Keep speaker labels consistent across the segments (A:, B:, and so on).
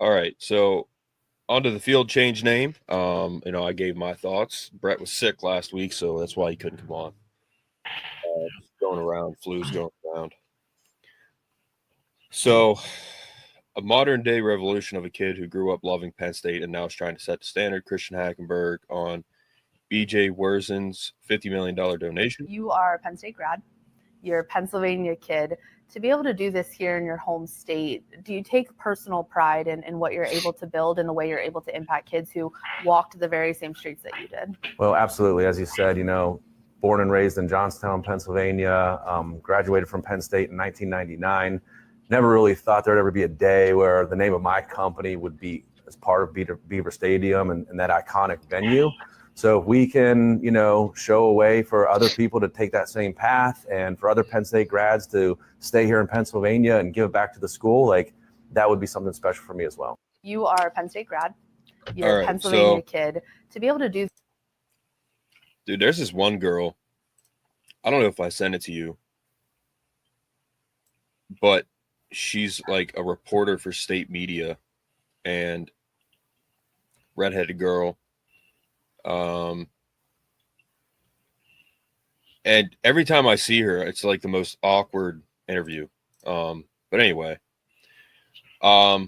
A: All right. So onto the field change name. I gave my thoughts. Brett was sick last week, so that's why he couldn't come on. Going around, flu's going around. So, a modern day revolution of a kid who grew up loving Penn State and now is trying to set the standard. Christian Hackenberg on BJ Werzen's $50 million donation.
B: You are a Penn State grad. You're a Pennsylvania kid. To be able to do this here in your home state, do you take personal pride in what you're able to build and the way you're able to impact kids who walked the very same streets that you did?
C: Well, absolutely. As you said, born and raised in Johnstown, Pennsylvania, graduated from Penn State in 1999. Never really thought there'd ever be a day where the name of my company would be as part of Beaver Stadium and that iconic venue. So if we can, show a way for other people to take that same path and for other Penn State grads to stay here in Pennsylvania and give back to the school, that would be something special for me as well.
B: You are a Penn State grad. You're a Pennsylvania kid. To be able to do.
A: Dude, there's this one girl. I don't know if I sent it to you, but she's like a reporter for state media and redheaded girl. And every time I see her, it's like the most awkward interview. But anyway, I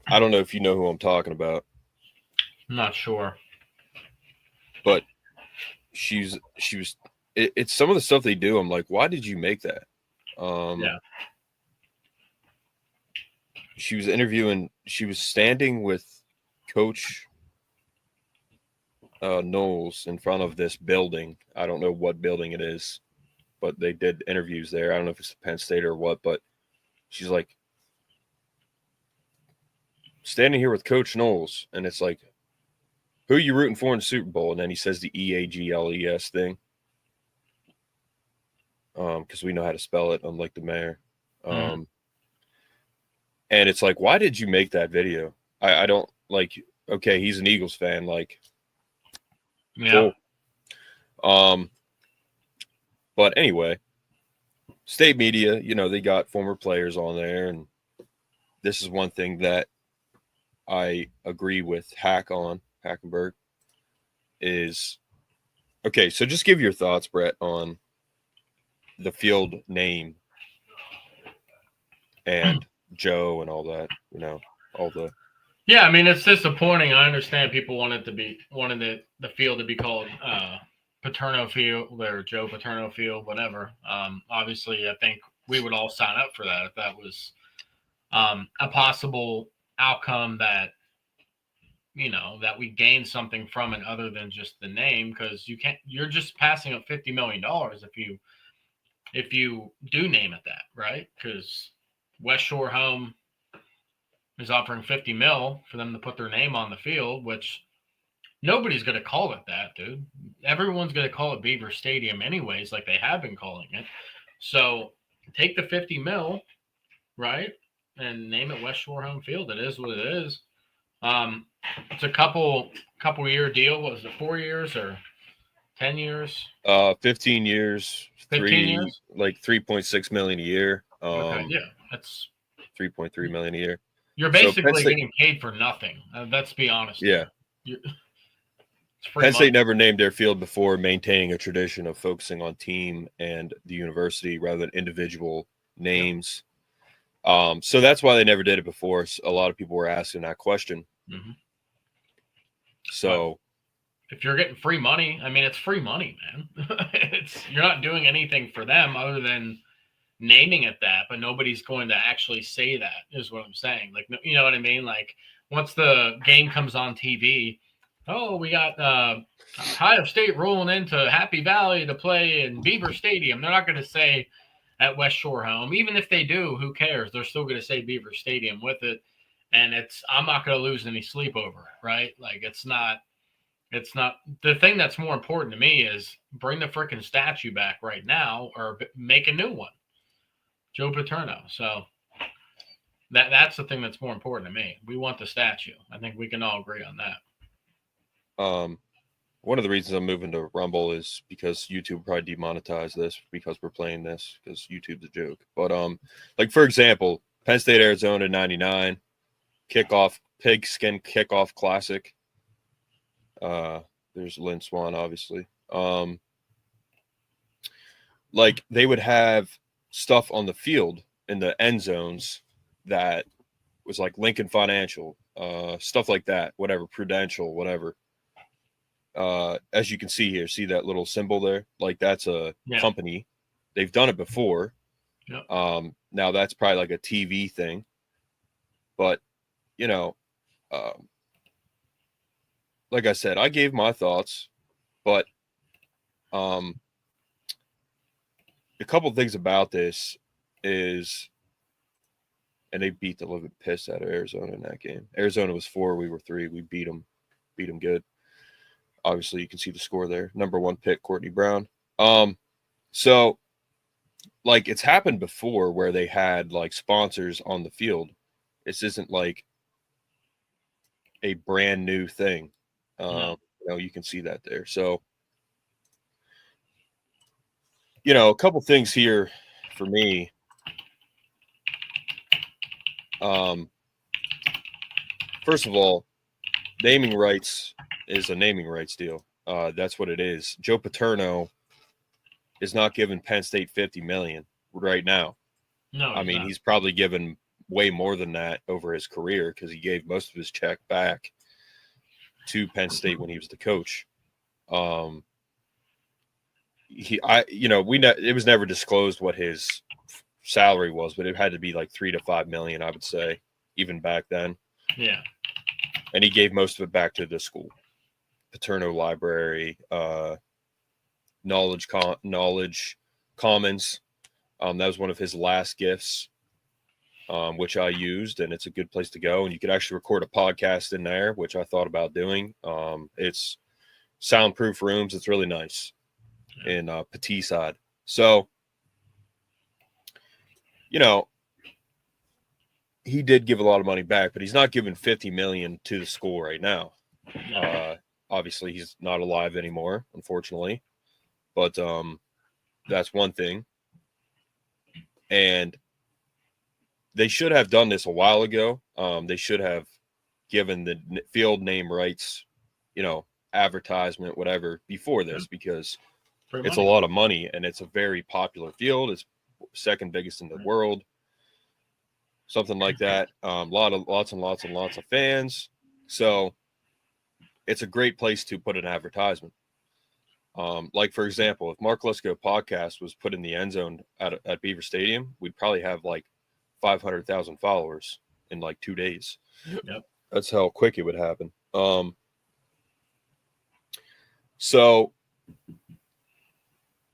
A: don't know if you know who I'm talking about.
D: I'm not sure.
A: But it's some of the stuff they do. I'm like, why did you make that?
D: Yeah.
A: She was interviewing. She was standing with Coach Knowles in front of this building. I don't know what building it is, but they did interviews there. I don't know if it's Penn State or what, but she's like standing here with Coach Knowles, and it's like, who are you rooting for in the Super Bowl? And then he says the EAGLES thing. Because we know how to spell it, unlike the mayor. And it's like, why did you make that video? I don't okay, he's an Eagles fan,
D: yeah.
A: Cool. But anyway, state media, they got former players on there, and this is one thing that I agree with Hackenberg is okay. So just give your thoughts, Brett, on the field name and Joe and all that, all the.
D: Yeah, I mean, it's disappointing. I understand people wanted the field to be called Paterno Field or Joe Paterno Field, whatever. Obviously, I think we would all sign up for that if that was a possible outcome that, that we gain something from it other than just the name, because you're just passing up $50 million if you do name it that, right? Because West Shore Home is offering $50 million for them to put their name on the field, which nobody's going to call it that, dude. Everyone's going to call it Beaver Stadium anyways, like they have been calling it. So take the $50 million, right, and name it West Shore Home Field. It is what it is. It's a couple year deal. What was it, 4 years or 10 years?
A: 15 years.
D: 15 years?
A: Like $3.6 million a year.
D: Okay, yeah, that's
A: $3.3 million a year.
D: You're basically getting paid for nothing. Let's be honest.
A: Yeah. Penn State never named their field before, maintaining a tradition of focusing on team and the university rather than individual names. So that's why they never did it before. A lot of people were asking that question.
D: Mm-hmm.
A: So
D: if you're getting free money, I mean, it's free money, man. You're not doing anything for them other than naming it that, but nobody's going to actually say that, is what I'm saying. Like, you know what I mean? Like, once the game comes on TV, we got Ohio State rolling into Happy Valley to play in Beaver Stadium. They're not going to say at West Shore Home. Even if they do, who cares? They're still going to say Beaver Stadium with it. And I'm not going to lose any sleep over it, right? Like, it's not the thing that's more important to me is bring the freaking statue back right now or make a new one. Joe Paterno. So that's the thing that's more important to me. We want the statue. I think we can all agree on that.
A: one of the reasons I'm moving to Rumble is because YouTube will probably demonetize this because we're playing this because YouTube's a joke. But like for example, Penn State Arizona 99 pigskin kickoff classic. There's Lynn Swan, obviously. Like they would have stuff on the field in the end zones that was like Lincoln Financial, stuff like that, whatever, Prudential, whatever. As you can see here, see that little symbol there? Like that's a company. They've done it before.
D: Yep.
A: Now that's probably like a TV thing. But, you know, like I said, I gave my thoughts, but a couple things about this is, and they beat the living piss out of Arizona in that game. Arizona was 4, we were 3. We beat them good. Obviously, you can see the score there. Number 1 pick, Courtney Brown. So, like, it's happened before where they had, like, sponsors on the field. This isn't, like, a brand new thing. You know, you can see that there. So, you know, a couple things here for me. First of all, naming rights is a naming rights deal. That's what it is. Joe Paterno is not giving Penn State $50 million right now.
D: No,
A: I mean, he's probably given way more than that over his career because he gave most of his check back to Penn State when he was the coach. It was never disclosed what his salary was, but it had to be like $3 to $5 million, I would say, even back then.
D: Yeah.
A: And he gave most of it back to the school. Paterno Library, Knowledge Commons. That was one of his last gifts, which I used, and it's a good place to go. And you could actually record a podcast in there, which I thought about doing. It's soundproof rooms. It's really nice in Petit side. So, you know, he did give a lot of money back, but he's not giving $50 million to the school right now. Obviously, he's not alive anymore, unfortunately. But that's one thing. And they should have done this a while ago. They should have given the field name rights, you know, advertisement, whatever, before this, because it's a lot of money and it's a very popular field. It's second biggest in the world, something like that. Lots and lots of fans. So it's a great place to put an advertisement. Like, for example, if Mark Lesko Podcast was put in the end zone at Beaver Stadium, we'd probably have like 500,000 followers in like 2 days.
D: Yep.
A: That's how quick it would happen. So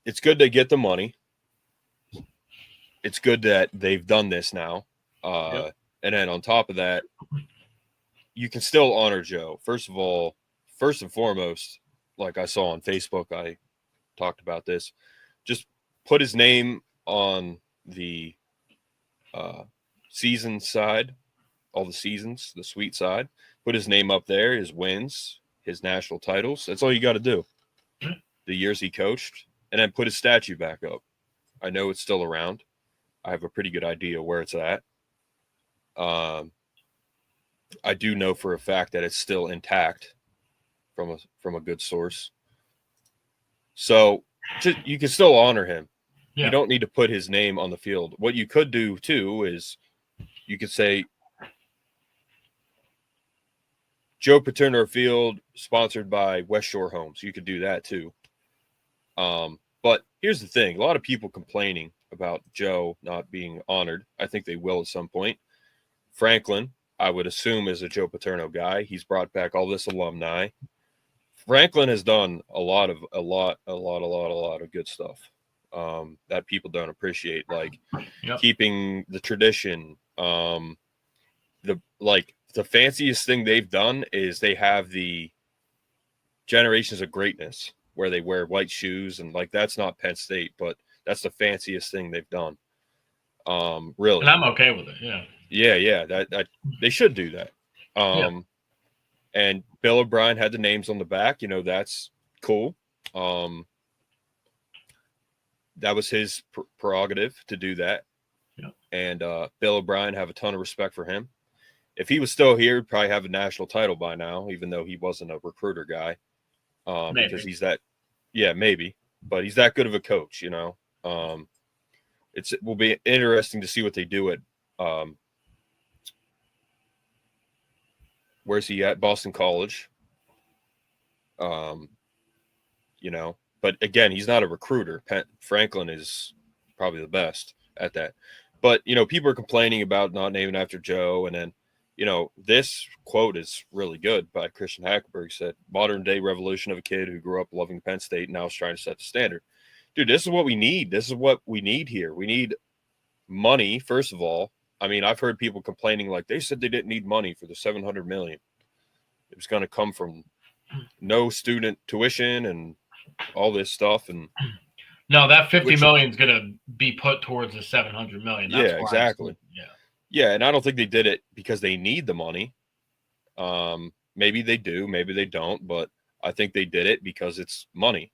A: it's good to get the money. It's good that they've done this now. And then on top of that, you can still honor Joe. First and foremost, like I saw on Facebook, I talked about this. Just put his name on the season side, all the seasons, the sweet side. Put his name up there, his wins, his national titles. That's all you got to do. The years he coached, and then put his statue back up. I know it's still around. I have a pretty good idea where it's at. I do know for a fact that it's still intact from a good source. So you can still honor him. Yeah. You don't need to put his name on the field. What you could do too is you could say Joe Paterno Field sponsored by West Shore Homes. You could do that too. But here's the thing. A lot of people complaining about Joe not being honored. I think they will at some point. Franklin, I would assume, is a Joe Paterno guy. He's brought back all this alumni. Franklin has done a lot of good stuff that people don't appreciate, like keeping the tradition. The fanciest thing they've done is they have the Generations of Greatness where they wear white shoes, and like that's not Penn State, but that's the fanciest thing they've done. Really,
D: and I'm okay with it.
A: Yeah. That they should do that. And Bill O'Brien had the names on the back. You know, that's cool. That was his prerogative to do that.
D: Yeah.
A: And Bill O'Brien, have a ton of respect for him. If he was still here, he'd probably have a national title by now, even though he wasn't a recruiter guy. Because he's that, maybe, but he's that good of a coach, you know. It will be interesting to see what they do at where's he at? Boston College. You know, but again, he's not a recruiter. Franklin is probably the best at that. But, you know, people are complaining about not naming after Joe. And then, you know, this quote is really good by Christian Hackenberg. Said, modern day revolution of a kid who grew up loving Penn State and now is trying to set the standard. Dude, this is what we need. This is what we need here. We need money, first of all. I mean, I've heard people complaining like they said they didn't need money for the $700 million. It was going to come from no student tuition and all this stuff. And
D: no, that $50 million is going to be put towards the $700 million. That's
A: yeah, exactly. Yeah, and I don't think they did it because they need the money. Maybe they do, maybe they don't, but I think they did it because it's money.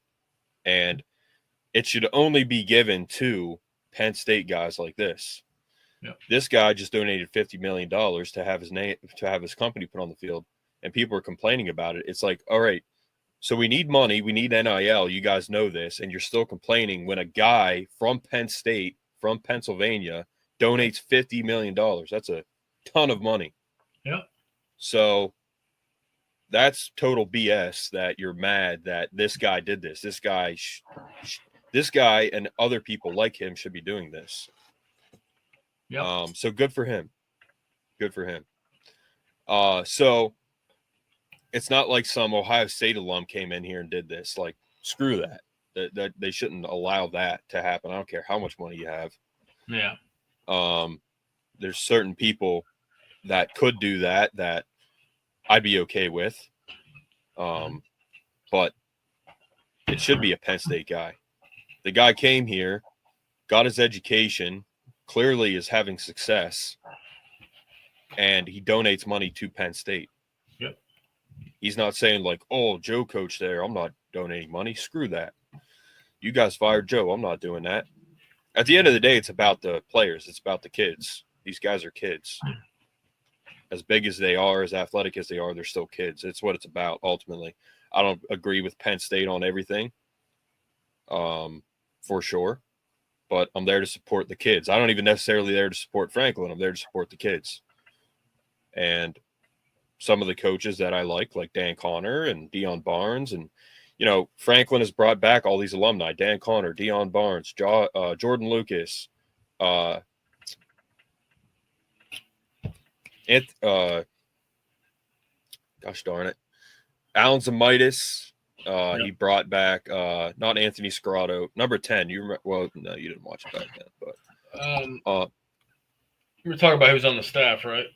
A: And it should only be given to Penn State guys like this.
D: Yep.
A: This guy just donated $50 million to have his name, to have his company put on the field, and people are complaining about it. It's like, all right, so we need money, we need NIL. You guys know this, and you're still complaining when a guy from Penn State, from Pennsylvania, donates $50 million. That's a ton of money.
D: Yep.
A: So that's total BS that you're mad that this guy did this. This guy and other people like him should be doing this.
D: Yeah.
A: So good for him. Good for him. So it's not like some Ohio State alum came in here and did this. Like, screw that. That they shouldn't allow that to happen. I don't care how much money you have.
D: Yeah.
A: There's certain people that could do that I'd be okay with. But it should be a Penn State guy. The guy came here, got his education, clearly is having success, and he donates money to Penn State.
D: Yep.
A: He's not saying like, oh, Joe coached there, I'm not donating money. Screw that. You guys fired Joe. I'm not doing that. At the end of the day, it's about the players. It's about the kids. These guys are kids. As big as they are, as athletic as they are, they're still kids. It's what it's about, ultimately. I don't agree with Penn State on everything, for sure. But I'm there to support the kids. I don't even necessarily there to support Franklin. I'm there to support the kids. And some of the coaches that I like Dan Connor and Deion Barnes. And, you know, Franklin has brought back all these alumni. Dan Connor, Deion Barnes, Jordan Lucas, gosh darn it, Alan Zamitis.
D: Yep.
A: He brought back not Anthony Scarato, number 10. You remember? Well, no, you didn't watch it back then, but
D: you were talking about who's on the staff, right?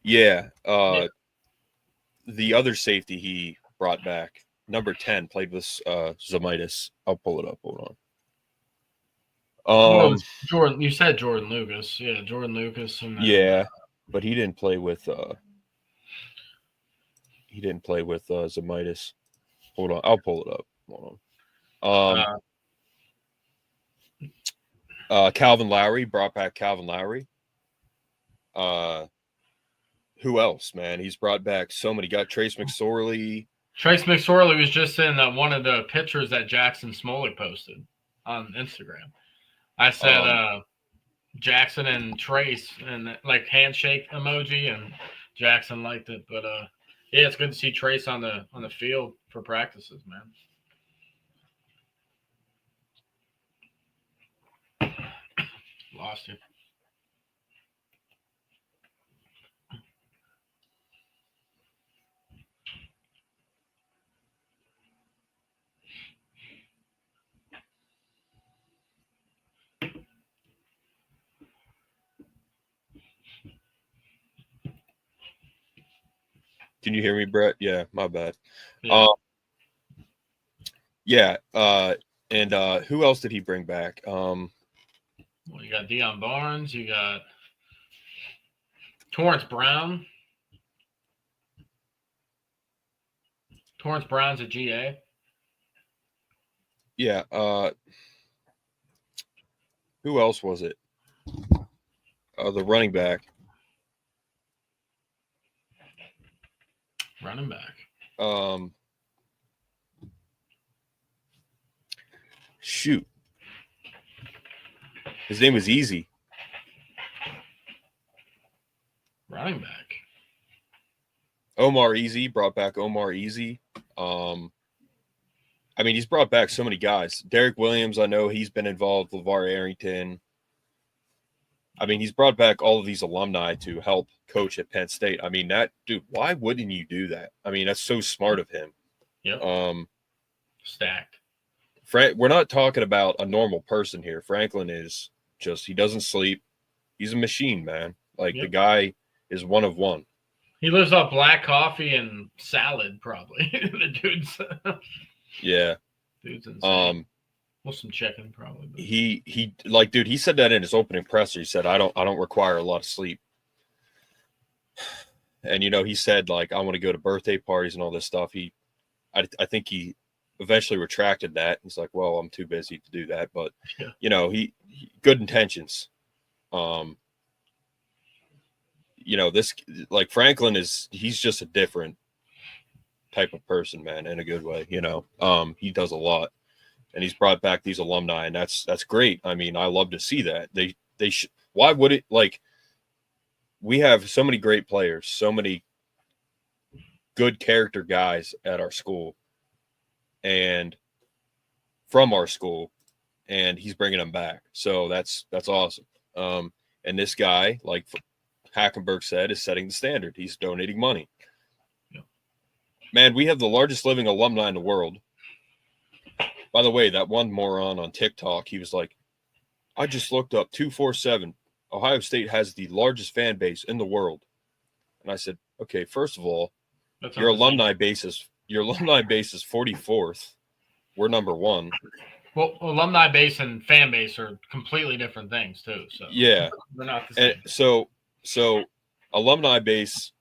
A: yeah. The other safety he brought back, number 10, played with Zamitis. I'll pull it up. Hold on.
D: Jordan, you said Jordan Lucas. Yeah, Jordan Lucas. And
A: Yeah, but he didn't play with Zamitis. Hold on, I'll pull it up. Hold on. Calvin Lowry, brought back Calvin Lowry. Who else, man? He's brought back so many. Got Trace McSorley.
D: Trace McSorley was just in one of the pictures that Jackson Smolley posted on Instagram. I said Jackson and Trace and like handshake emoji, and Jackson liked it. But yeah, it's good to see Trace on the field for practices, man. Lost you.
A: Can you hear me, Brett? Yeah, my bad.
D: Yeah.
A: And who else did he bring back?
D: Well, you got Deion Barnes. You got Torrance Brown. Torrance Brown's a GA.
A: Yeah. Who else was it? The running back.
D: Running back.
A: Shoot. His name was Easy.
D: Running back.
A: Omar Easy, brought back Omar Easy. I mean, he's brought back so many guys. Derek Williams, I know he's been involved. LeVar Arrington. I mean, he's brought back all of these alumni to help coach at Penn State. I mean, that dude, why wouldn't you do that? I mean, that's so smart of him.
D: Yep.
A: Stacked. We're not talking about a normal person here. Franklin is just, he doesn't sleep. He's a machine, man. Like, the guy is one of one.
D: He lives off black coffee and salad, probably. The dude's
A: yeah.
D: Dude's insane. Well, some chicken, probably. But.
A: He like, dude, he said that in his opening presser. He said, I don't require a lot of sleep. And, you know, he said, like, I want to go to birthday parties and all this stuff. I think he eventually retracted that. He's like, well, I'm too busy to do that. But, you know, he good intentions. You know, this, like, Franklin he's just a different type of person, man, in a good way. You know, he does a lot, and he's brought back these alumni, and that's great. I mean, I love to see that. They should. Why would it, like, we have so many great players, so many good character guys at our school and from our school, and he's bringing them back. So that's awesome. And this guy, like Hackenberg said, is setting the standard. He's donating money.
D: Yeah.
A: Man, we have the largest living alumni in the world. By the way, that one moron on TikTok, he was like, I just looked up 247. Ohio State has the largest fan base in the world. And I said, okay, first of all, your alumni base is 44th. We're number one.
D: Well, alumni base and fan base are completely different things too. So
A: yeah,
D: they're not the same.
A: And so alumni base.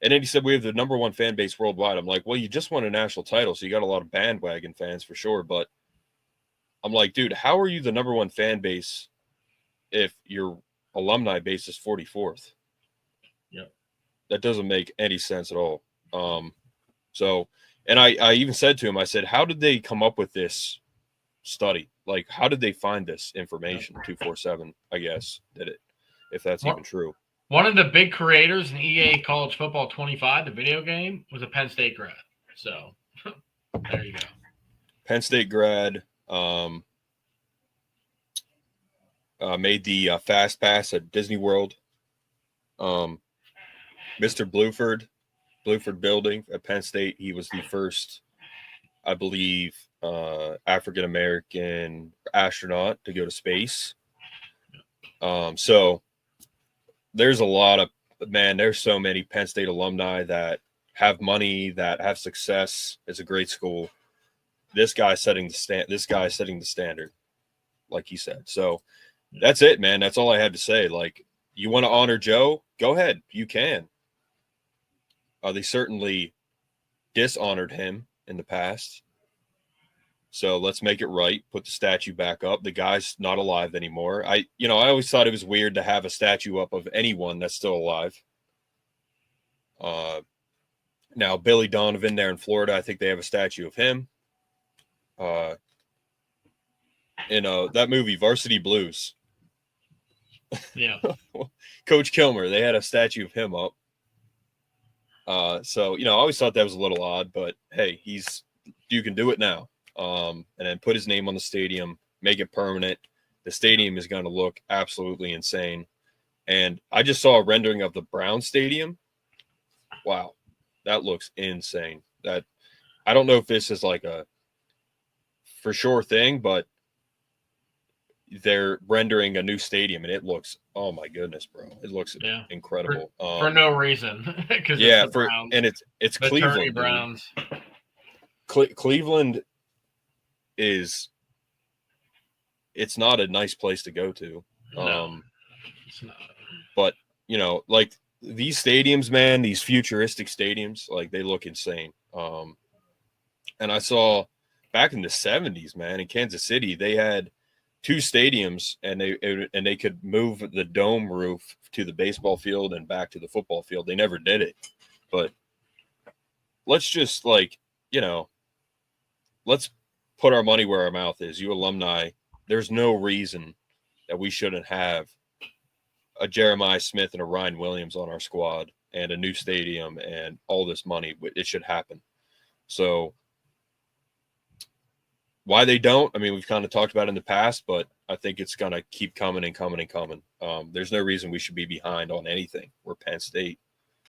A: And then he said we have the number one fan base worldwide. I'm like, well, you just won a national title, so you got a lot of bandwagon fans for sure. But I'm like, dude, how are you the number one fan base if your alumni base is 44th?
D: Yep.
A: That doesn't make any sense at all. So, and I even said to him, I said, how did they come up with this study? Like, how did they find this information? 247, I guess, did it, if that's even true.
D: One of the big creators in EA College Football 25, the video game, was a Penn State grad. So, there you go.
A: Penn State grad, made the fast pass at Disney World. Mr. Bluford Building at Penn State. He was the first, I believe, African-American astronaut to go to space. So there's a lot of, man, there's so many Penn State alumni that have money, that have success. It's a great school. This guy's setting the standard, like he said. So that's it, man. That's all I had to say. Like, you want to honor Joe? Go ahead. You can. They certainly dishonored him in the past. So let's make it right. Put the statue back up. The guy's not alive anymore. I always thought it was weird to have a statue up of anyone that's still alive. Now, Billy Donovan there in Florida, I think they have a statue of him. In that movie, Varsity Blues.
D: Yeah.
A: Coach Kilmer, they had a statue of him up. So, I always thought that was a little odd, but hey, you can do it now. And then put his name on the stadium, make it permanent. The stadium is going to look absolutely insane. And I just saw a rendering of the Brown Stadium. Wow. That looks insane. That, I don't know if this is like a for sure thing, but they're rendering a new stadium and it looks, oh my goodness, bro. It looks incredible.
D: For no reason.
A: Yeah, it's
D: the
A: Cleveland.
D: Browns.
A: Cleveland it's not a nice place to go to.
D: No, it's not.
A: But, like these stadiums, man, these futuristic stadiums, like they look insane. And I saw back in the 70s, man, in Kansas City, they had 2 stadiums, and they could move the dome roof to the baseball field and back to the football field. They never did it, but let's just let's put our money where our mouth is. You alumni, there's no reason that we shouldn't have a Jeremiah Smith and a Ryan Williams on our squad and a new stadium and all this money. It should happen. So why they don't, I mean, we've kind of talked about it in the past, but I think it's going to keep coming and coming and coming. There's no reason we should be behind on anything. We're Penn State.